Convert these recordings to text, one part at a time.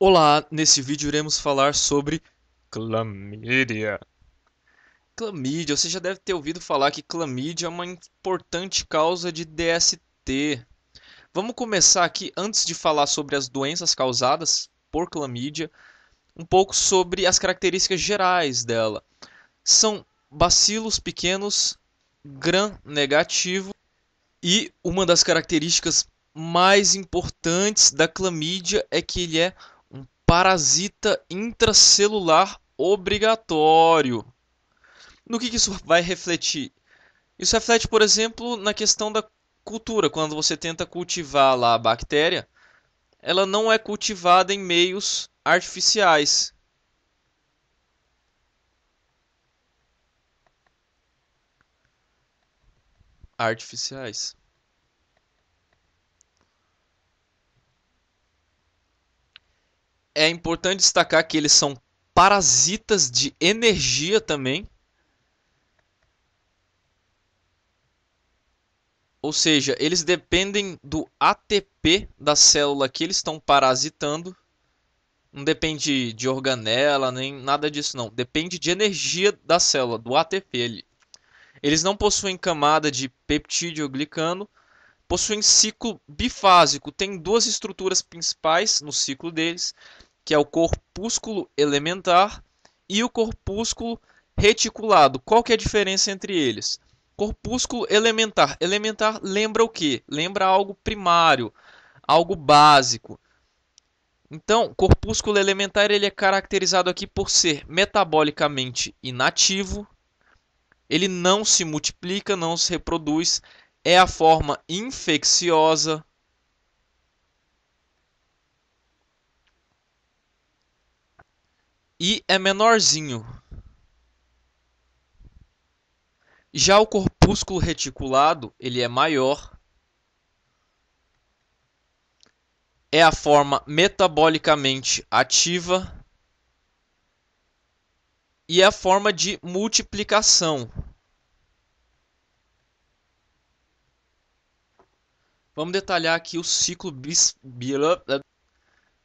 Olá, nesse vídeo iremos falar sobre clamídia. Clamídia, você já deve ter ouvido falar que clamídia é uma importante causa de DST. Vamos começar aqui, antes de falar sobre as doenças causadas por clamídia, um pouco sobre as características gerais dela. São bacilos pequenos, gram-negativo, e uma das características mais importantes da clamídia é que ele é um parasita intracelular obrigatório. No que isso vai refletir? Isso reflete, por exemplo, na questão da cultura. Quando você tenta cultivar lá a bactéria, ela não é cultivada em meios artificiais. Artificiais. É importante destacar que eles são parasitas de energia também. Ou seja, eles dependem do ATP da célula que eles estão parasitando. Não depende de organela, nem nada disso não. Depende de energia da célula, do ATP. Eles não possuem camada de peptídeo ou glicano, possuem ciclo bifásico. Tem duas estruturas principais no ciclo deles, que é o corpúsculo elementar e o corpúsculo reticulado. Qual que é a diferença entre eles? Corpúsculo elementar. Elementar lembra o quê? Lembra algo primário, algo básico. Então, corpúsculo elementar ele é caracterizado aqui por ser metabolicamente inativo, ele não se multiplica, não se reproduz, é a forma infecciosa e é menorzinho. Já o corpúsculo reticulado, ele é maior, é a forma metabolicamente ativa e é a forma de multiplicação. Vamos detalhar aqui o ciclo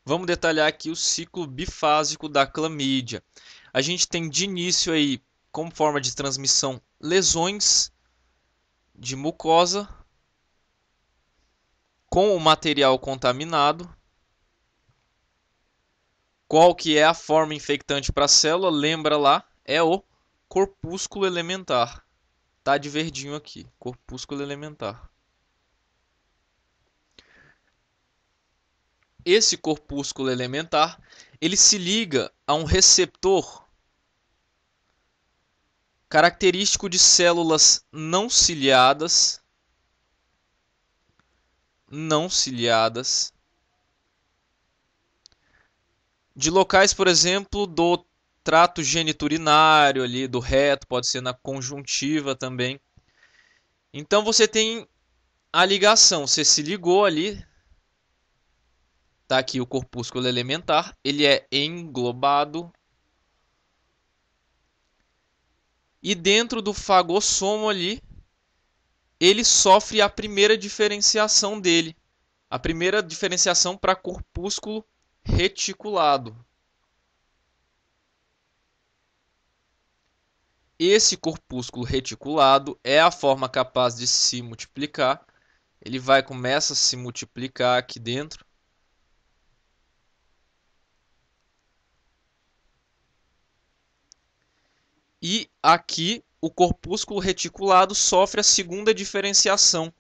Vamos detalhar aqui o ciclo bifásico da clamídia. A gente tem de início aí, como forma de transmissão, lesões de mucosa com o material contaminado. Qual que é a forma infectante para a célula? Lembra lá, é o corpúsculo elementar. Tá de verdinho aqui, corpúsculo elementar. Esse corpúsculo elementar, ele se liga a um receptor característico de células não ciliadas, de locais, por exemplo, do trato geniturinário ali, do reto, pode ser na conjuntiva também. Então você tem a ligação, você se ligou ali, tá aqui o corpúsculo elementar, ele é englobado e dentro do fagossomo ali, ele sofre a primeira diferenciação dele, a primeira diferenciação para corpúsculo reticulado. Esse corpúsculo reticulado é a forma capaz de se multiplicar. Ele começa a se multiplicar aqui dentro. E aqui o corpúsculo reticulado sofre a segunda diferenciação,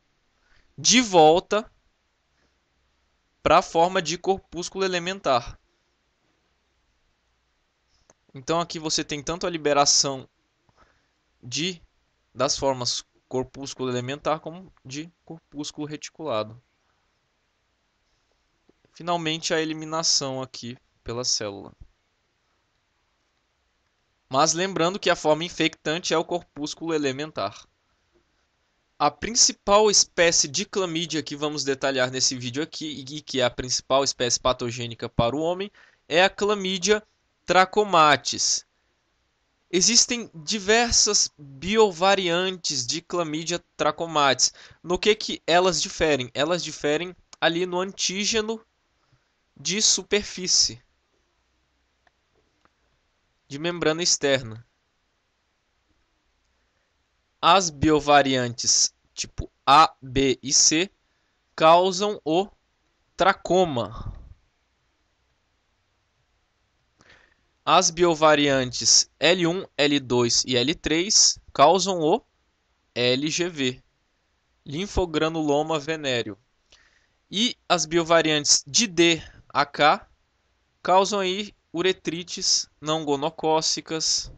de volta para a forma de corpúsculo elementar. Então aqui você tem tanto a liberação de das formas corpúsculo elementar como de corpúsculo reticulado. Finalmente a eliminação aqui pela célula. Mas lembrando que a forma infectante é o corpúsculo elementar. A principal espécie de clamídia que vamos detalhar nesse vídeo aqui, e que é a principal espécie patogênica para o homem, é a clamídia trachomatis. Existem diversas biovariantes de clamídia trachomatis. No que elas diferem? Elas diferem ali no antígeno de superfície. de membrana externa. As biovariantes tipo A, B e C causam o tracoma. As biovariantes L1, L2 e L3 causam o LGV, linfogranuloma venéreo. E as biovariantes de D a K causam aí uretrites não gonocócicas.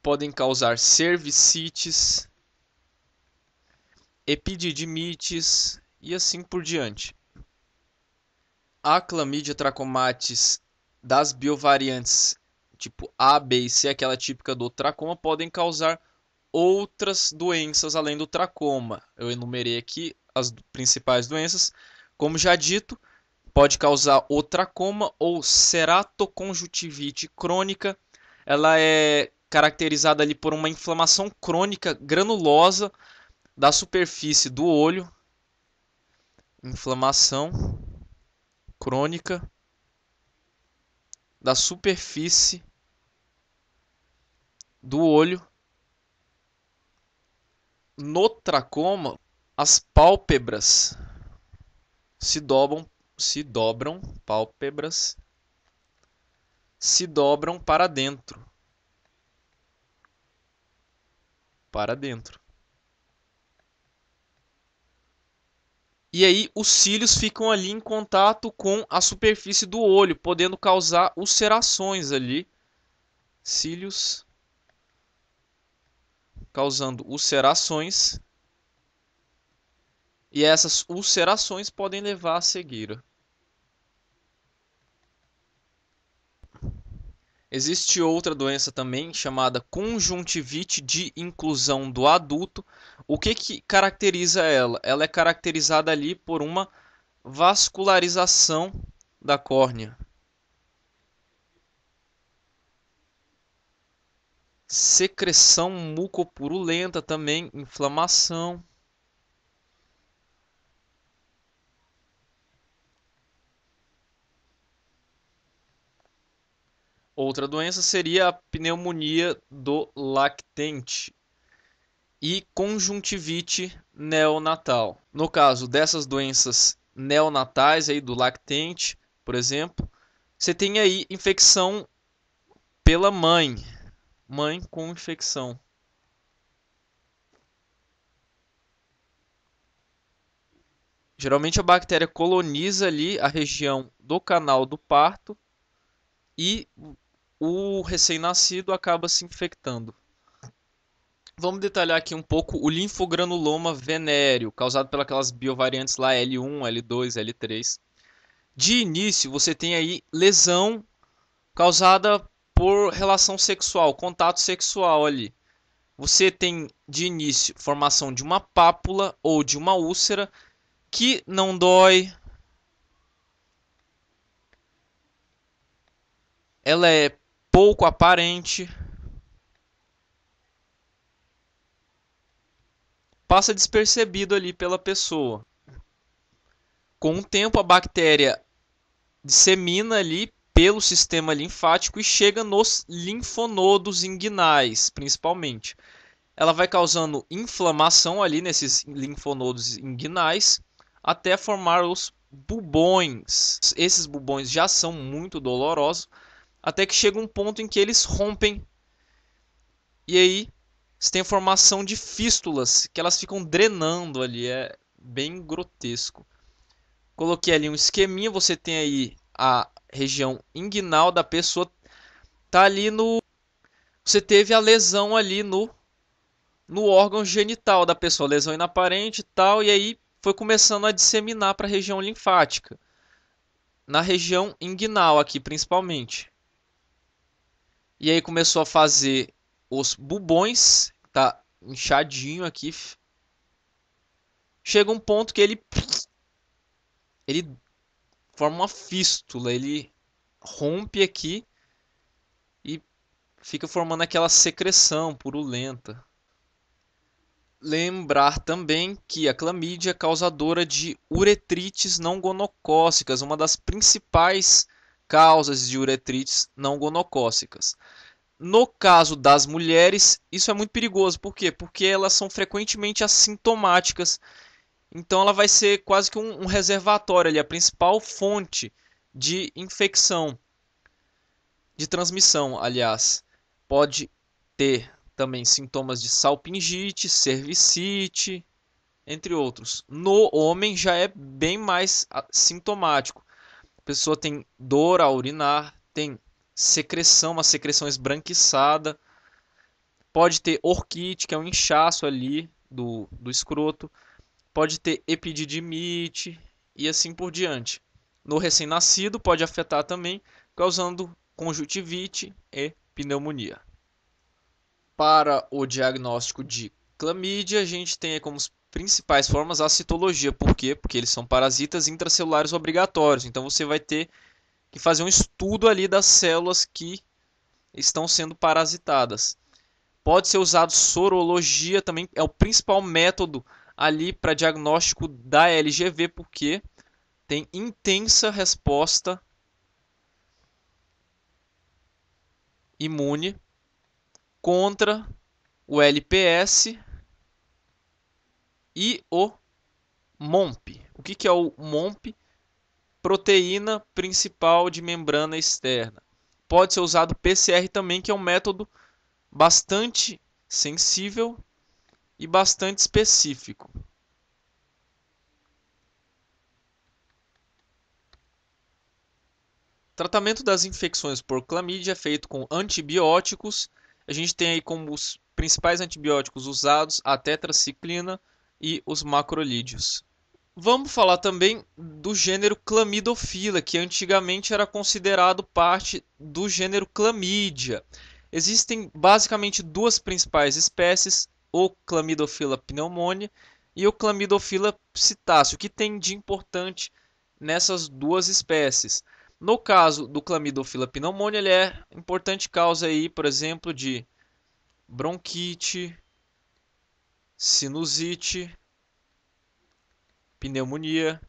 Podem causar cervicites, epididimites e assim por diante. A Chlamydia trachomatis das biovariantes tipo A, B e C, aquela típica do tracoma, podem causar outras doenças além do tracoma. Eu enumerei aqui as principais doenças. Como já dito, pode causar o tracoma ou ceratoconjuntivite crônica. Ela é caracterizada ali por uma inflamação crônica granulosa da superfície do olho. Inflamação crônica da superfície do olho. No tracoma, as pálpebras pálpebras se dobram para dentro. E aí os cílios ficam ali em contato com a superfície do olho, podendo causar ulcerações ali. Cílios causando ulcerações. E essas ulcerações podem levar à cegueira. Existe outra doença também chamada conjuntivite de inclusão do adulto. O que caracteriza ela? Ela é caracterizada ali por uma vascularização da córnea. Secreção mucopurulenta também, inflamação. Outra doença seria a pneumonia do lactente e conjuntivite neonatal. No caso dessas doenças neonatais aí do lactente, por exemplo, você tem aí infecção pela mãe com infecção. Geralmente a bactéria coloniza ali a região do canal do parto e o recém-nascido acaba se infectando. Vamos detalhar aqui um pouco o linfogranuloma venéreo, causado pelas biovariantes lá L1, L2, L3. De início, você tem aí lesão causada por relação sexual, contato sexual ali. Você tem de início formação de uma pápula ou de uma úlcera que não dói. Ela é pouco aparente. Passa despercebido ali pela pessoa. Com o tempo, a bactéria dissemina ali pelo sistema linfático e chega nos linfonodos inguinais, principalmente. Ela vai causando inflamação ali nesses linfonodos inguinais até formar os bubões. Esses bubões já são muito dolorosos, até que chega um ponto em que eles rompem e aí você tem a formação de fístulas que elas ficam drenando ali, é bem grotesco. Coloquei ali um esqueminha, você tem aí a região inguinal da pessoa, tá ali no, você teve a lesão ali no órgão genital da pessoa, lesão inaparente e tal, e aí foi começando a disseminar para a região linfática, na região inguinal aqui principalmente. E aí começou a fazer os bubões, tá inchadinho aqui. Chega um ponto que ele forma uma fístula, ele rompe aqui e fica formando aquela secreção purulenta. Lembrar também que a clamídia é causadora de uretrites não gonocócicas, uma das principais causas de uretrites não gonocócicas. No caso das mulheres, isso é muito perigoso. Por quê? Porque elas são frequentemente assintomáticas. Então ela vai ser quase que um reservatório ali, a principal fonte de infecção, de transmissão, aliás. Pode ter também sintomas de salpingite, cervicite, entre outros. No homem já é bem mais sintomático. A pessoa tem dor a urinar, tem secreção, uma secreção esbranquiçada, pode ter orquite, que é um inchaço ali do escroto, pode ter epididimite e assim por diante. No recém-nascido pode afetar também, causando conjuntivite e pneumonia. Para o diagnóstico de clamídia, a gente tem como principais formas a citologia. Por quê? Porque eles são parasitas intracelulares obrigatórios. Então você vai ter que fazer um estudo ali das células que estão sendo parasitadas. Pode ser usado sorologia também, é o principal método ali para diagnóstico da LGV, porque tem intensa resposta imune contra o LPS e o MOMP. O que é o MOMP? Proteína principal de membrana externa. Pode ser usado PCR também, que é um método bastante sensível e bastante específico. Tratamento das infecções por clamídia é feito com antibióticos. A gente tem aí como os principais antibióticos usados a tetraciclina e os macrolídeos. Vamos falar também do gênero Chlamydophila, que antigamente era considerado parte do gênero Chlamydia. Existem basicamente duas principais espécies, o Chlamydophila pneumoniae e o Chlamydophila psittacio. O que tem de importante nessas duas espécies? No caso do Chlamydophila pneumoniae, ele é importante causa aí, por exemplo, de bronquite, sinusite, pneumonia.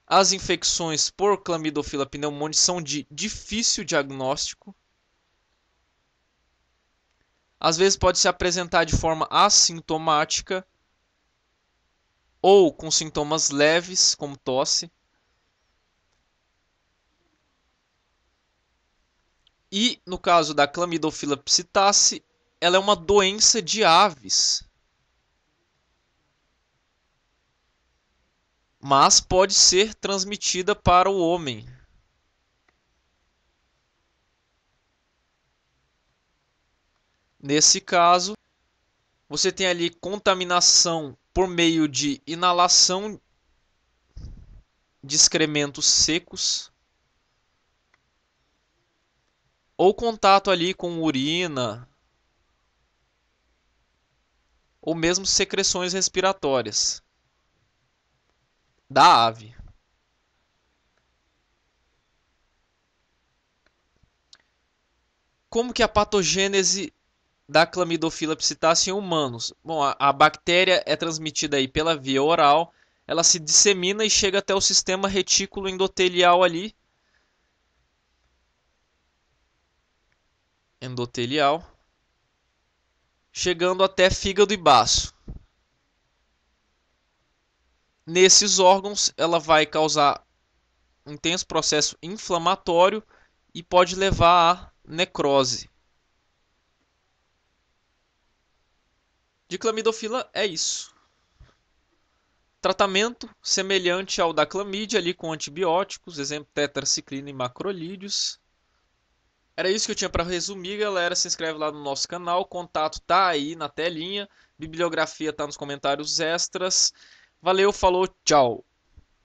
As infecções por Chlamydophila pneumoniae são de difícil diagnóstico. Às vezes pode se apresentar de forma assintomática ou com sintomas leves, como tosse. E no caso da Chlamydophila psittaci, ela é uma doença de aves, mas pode ser transmitida para o homem. Nesse caso, você tem ali contaminação por meio de inalação de excrementos secos ou contato ali com urina ou mesmo secreções respiratórias da ave. Como que é a patogênese da Chlamydophila psittaci em humanos? Bom, a bactéria é transmitida aí pela via oral, ela se dissemina e chega até o sistema retículo endotelial ali, chegando até fígado e baço. Nesses órgãos, ela vai causar um intenso processo inflamatório e pode levar à necrose. De Chlamydophila é isso. Tratamento semelhante ao da clamídia, ali com antibióticos, exemplo tetraciclina e macrolídeos. Era isso que eu tinha para resumir, galera. Se inscreve lá no nosso canal, o contato tá aí na telinha, bibliografia tá nos comentários extras. Valeu, falou, tchau.